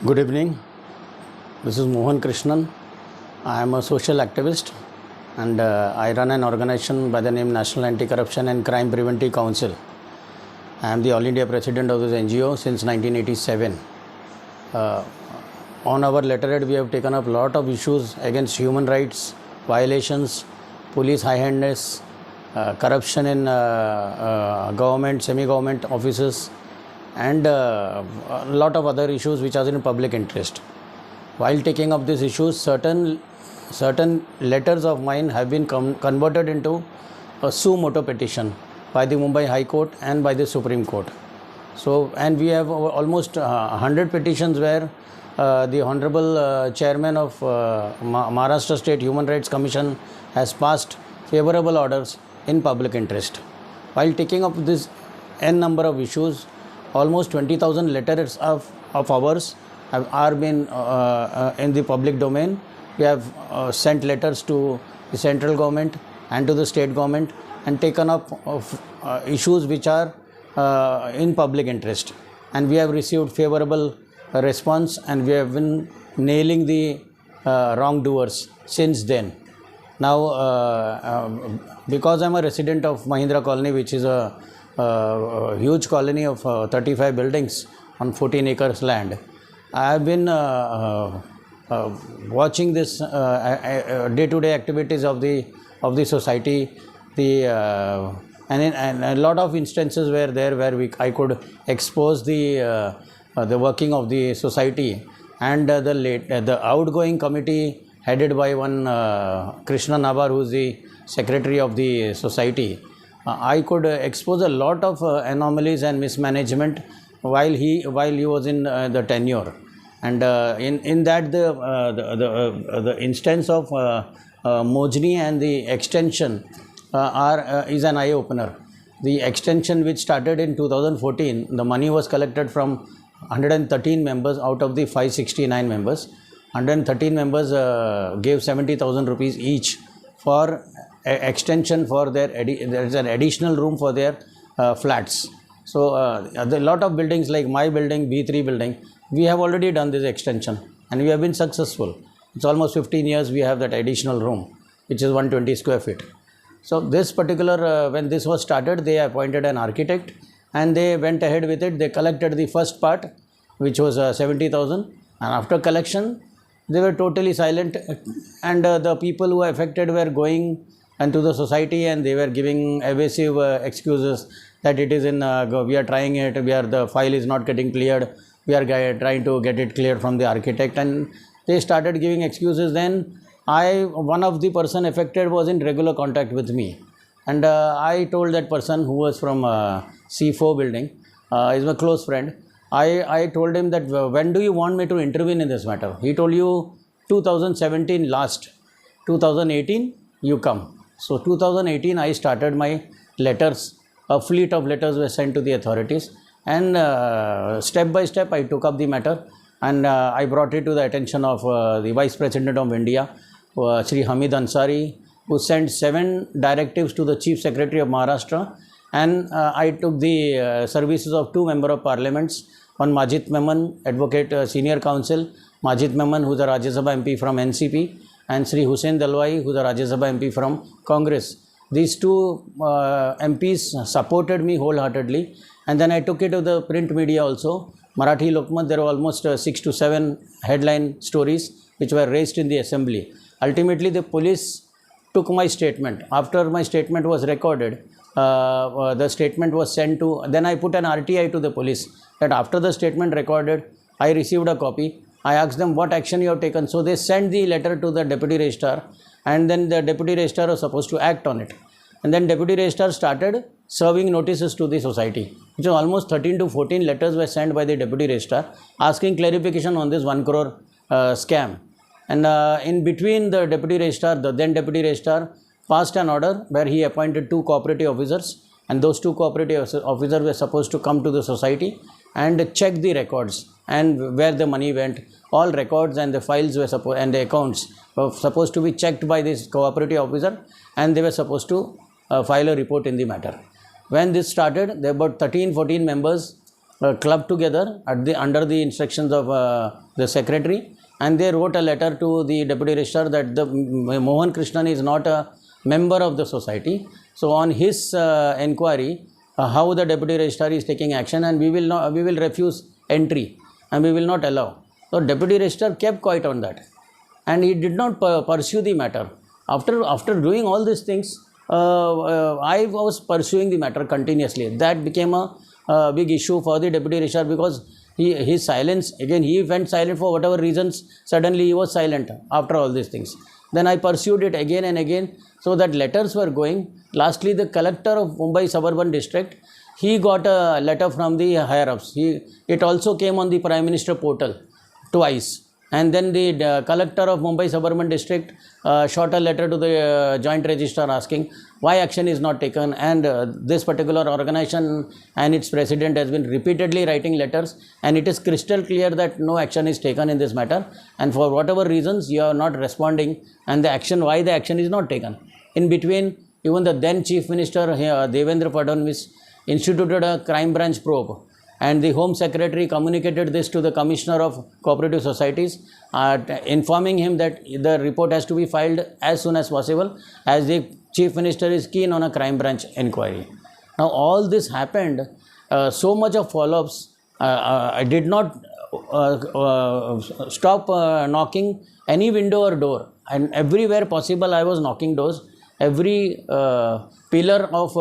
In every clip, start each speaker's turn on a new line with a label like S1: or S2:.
S1: Good evening. This is Mohan Krishnan. I am a social activist and I run an organization by the name National Anti-Corruption and Crime Preventive Council. I am the All India President of this NGO since 1987. On our letterhead, we have taken up a lot of issues against human rights, violations, police high-handedness, corruption in government, semi-government offices, and a lot of other issues which are in public interest. While taking up these issues, certain letters of mine have been converted into a suo motu petition by the Mumbai High Court and by the Supreme Court. So, and we have almost 100 petitions where the Honorable Chairman of Maharashtra State Human Rights Commission has passed favorable orders in public interest. While taking up this n number of issues, almost 20,000 letters of ours are been in the public domain. We have sent letters to the central government and to the state government and taken up issues which are in public interest. And we have received favorable response, and we have been nailing the wrongdoers since then. Now, because I am a resident of Mahindra Colony, which is a huge colony of 35 buildings on 14 acres land, I have been watching this day-to-day activities of the society. And a lot of instances were there where I could expose the working of the society, and the outgoing committee headed by one Krishna Nabar, who is the secretary of the society. I could expose a lot of anomalies and mismanagement while he was in the tenure, and in that the instance of Mojni and the extension is an eye opener. The extension, which started in 2014, the money was collected from 113 members out of the 569 members. 113 members gave 70,000 rupees each for extension for their there is an additional room for their flats. So a lot of buildings like my building, B3 building, we have already done this extension and we have been successful. It's almost 15 years we have that additional room, which is 120 square feet. So this particular, when this was started, they appointed an architect and they went ahead with it. They collected the first part, which was 70,000, and after collection they were totally silent, and the people who were affected were going into the society and they were giving evasive excuses that it is in we are trying it, the file is not getting cleared, we are trying to get it cleared from the architect, and they started giving excuses. Then one of the person affected was in regular contact with me, and I told that person, who was from C4 building, is my close friend. I told him that when do you want me to intervene in this matter? He told you 2017 last, 2018 you come. So 2018 I started my letters, a fleet of letters were sent to the authorities, and step by step I took up the matter, and I brought it to the attention of the Vice President of India, Shri Hamid Ansari, who sent 7 directives to the Chief Secretary of Maharashtra, and I took the services of 2 Member of Parliaments, one Majid Memon, Advocate Senior Counsel, Majid Memon, who is a Rajya Sabha MP from NCP, and Sri Hussain Dalwai, who is a Rajya Sabha MP from Congress. These 2 MPs supported me wholeheartedly, and then I took it to the print media also. Marathi Lokmat, there were almost 6 to 7 headline stories which were raised in the assembly. Ultimately, the police took my statement. After my statement was recorded, the statement was sent to, then I put an RTI to the police that after the statement recorded, I received a copy. I asked them what action you have taken. So they sent the letter to the Deputy Registrar, and then the Deputy Registrar was supposed to act on it. And then Deputy Registrar started serving notices to the society, which was almost 13 to 14 letters were sent by the Deputy Registrar asking clarification on this 1 crore scam. And in between, the Deputy Registrar, the then Deputy Registrar, passed an order where he appointed 2 cooperative officers, and those 2 cooperative officers were supposed to come to the society and check the records and where the money went. All records and the files were and the accounts were supposed to be checked by this cooperative officer, and they were supposed to file a report in the matter. When this started, there were about 13-14 members clubbed together under the instructions of the secretary, and they wrote a letter to the deputy registrar that the Mohan Krishnan is not a member of the society. So on his inquiry, how the deputy registrar is taking action, and we will refuse entry and we will not allow. So deputy registrar kept quiet on that, and he did not pursue the matter. After doing all these things, I was pursuing the matter continuously. That became a big issue for the deputy registrar, because his silence, again he went silent for whatever reasons. Suddenly he was silent after all these things. Then I pursued it again and again, so that letters were going. Lastly, the collector of Mumbai Suburban District, he got a letter from the higher ups. It also came on the Prime Minister portal twice. And then the collector of Mumbai Suburban District shot a letter to the joint registrar asking why action is not taken, and this particular organization and its president has been repeatedly writing letters, and it is crystal clear that no action is taken in this matter, and for whatever reasons you are not responding, and why the action is not taken. In between, even the then Chief Minister Devendra Fadnavis instituted a crime branch probe, and the Home Secretary communicated this to the Commissioner of Cooperative Societies, informing him that the report has to be filed as soon as possible, as the Chief Minister is keen on a crime branch inquiry. Now all this happened, so much of follow-ups. I did not stop knocking any window or door, and everywhere possible I was knocking doors. Every pillar of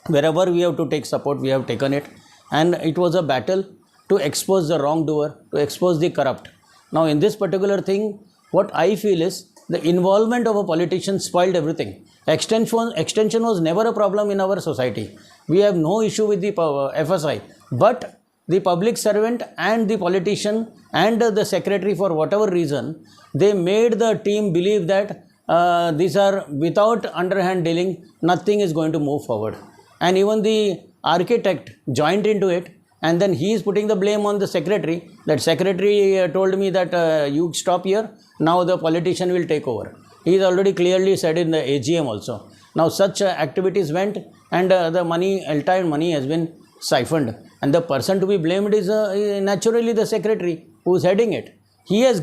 S1: wherever we have to take support, we have taken it. And it was a battle to expose the wrongdoer, to expose the corrupt. Now in this particular thing, what I feel is the involvement of a politician spoiled everything. Extension was never a problem in our society. We have no issue with the FSI. But the public servant and the politician and the secretary, for whatever reason, they made the team believe that these are, without underhand dealing, nothing is going to move forward. And even the architect joined into it, and then he is putting the blame on the secretary. That secretary told me that you stop here, now the politician will take over. He is already clearly said in the AGM also. Now such activities went, and the entire money has been siphoned, and the person to be blamed is naturally the secretary who is heading it. He has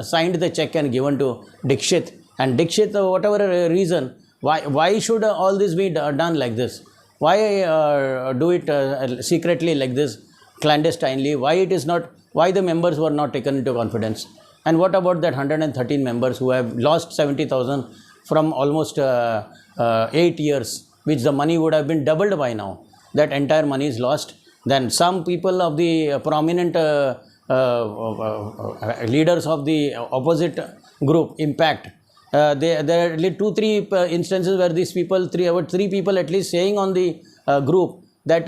S1: signed the check and given to Dixit, and Dixit, whatever reason, why should all this be done like this? Why do it secretly like this, clandestinely? Why the members were not taken into confidence? And what about that 113 members who have lost 70,000 from almost 8 years, which the money would have been doubled by now? That entire money is lost. Then some people of the prominent leaders of the opposite group, Impact, there are at least 2-3 instances where these people, three people at least, saying on the group that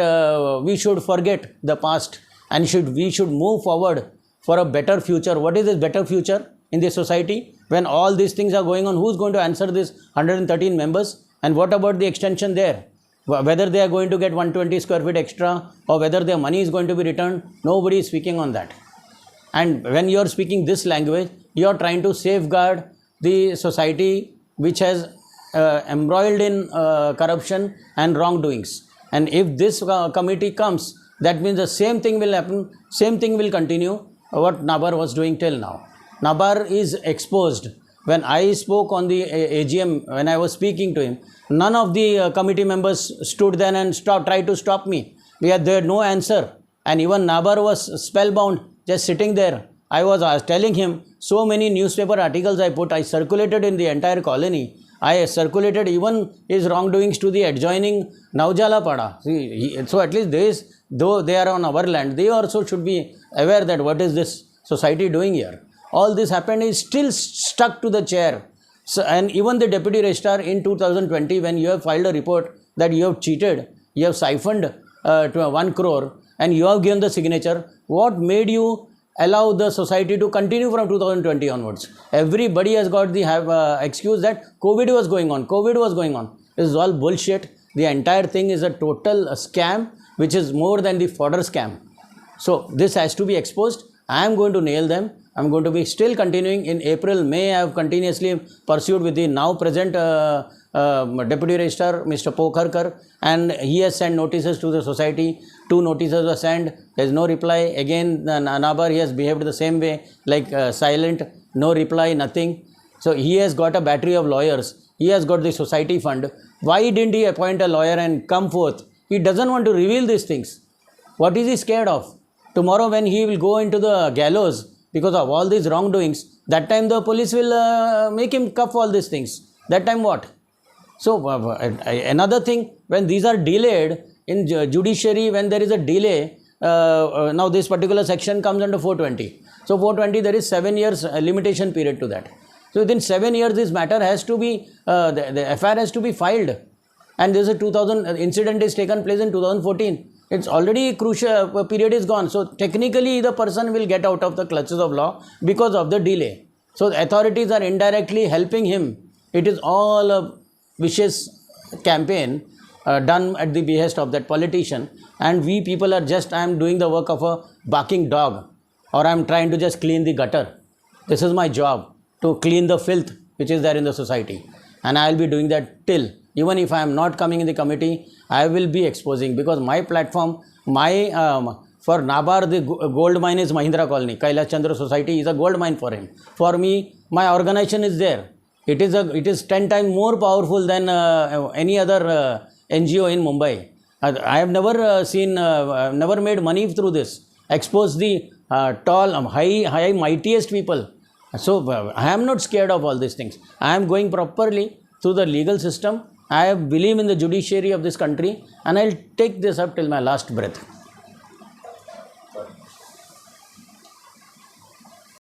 S1: we should forget the past and we should move forward for a better future. What is this better future in this society? When all these things are going on, who's going to answer this 113 members? And what about the extension there? Whether they are going to get 120 square feet extra, or whether their money is going to be returned, nobody is speaking on that. And when you are speaking this language, you are trying to safeguard the society which has embroiled in corruption and wrongdoings. And if this committee comes, that means the same thing will happen, same thing will continue, what Nabar was doing till now. Nabar is exposed. When I spoke on the AGM, when I was speaking to him, none of the committee members stood then and tried to stop me. They had no answer. And even Nabar was spellbound, just sitting there. I was telling him, so many newspaper articles I circulated in the entire colony. I circulated even his wrongdoings to the adjoining Naujala Pada. So at least though they are on our land, they also should be aware that what is this society doing here. All this happened, is still stuck to the chair. So, and even the deputy registrar in 2020, when you have filed a report that you have cheated, you have siphoned to 1 crore, and you have given the signature, what made you allow the society to continue from 2020 onwards? Everybody has got the excuse that COVID was going on. This is all bullshit. The entire thing is a total scam, which is more than the fodder scam. So this has to be exposed, I am going to nail them. I am going to be still continuing. In April, May, I have continuously pursued with the now present Deputy Registrar, Mr. Pokharkar, and he has sent notices to the society. 2 notices were sent. There is no reply. Again, Nabar, he has behaved the same way, like silent, no reply, nothing. So he has got a battery of lawyers. He has got the society fund. Why didn't he appoint a lawyer and come forth? He doesn't want to reveal these things. What is he scared of? Tomorrow when he will go into the gallows because of all these wrongdoings, that time the police will make him cuff all these things. That time what? So another thing, when these are delayed in judiciary, when there is a delay, now this particular section comes under 420. So 420, there is 7 years limitation period to that. So within 7 years, this matter has to be, the FIR has to be filed. And this is 2000, incident is taken place in 2014. It's already crucial, period is gone. So technically, the person will get out of the clutches of law because of the delay. So the authorities are indirectly helping him. It is all a vicious campaign done at the behest of that politician. And we people are just, I am doing the work of a barking dog, or I am trying to just clean the gutter. This is my job, to clean the filth which is there in the society. And I will be doing that till, even if I am not coming in the committee, I will be exposing, because my platform, my, for Nabar, the gold mine is Mahindra Colony. Kailash Chandra Society is a gold mine for him. For me, my organization is there. It is 10 times more powerful than any other NGO in Mumbai. I have never never made money through this. Expose the tall, high, mightiest people. So I am not scared of all these things. I am going properly through the legal system. I believe in the judiciary of this country, and I will take this up till my last breath.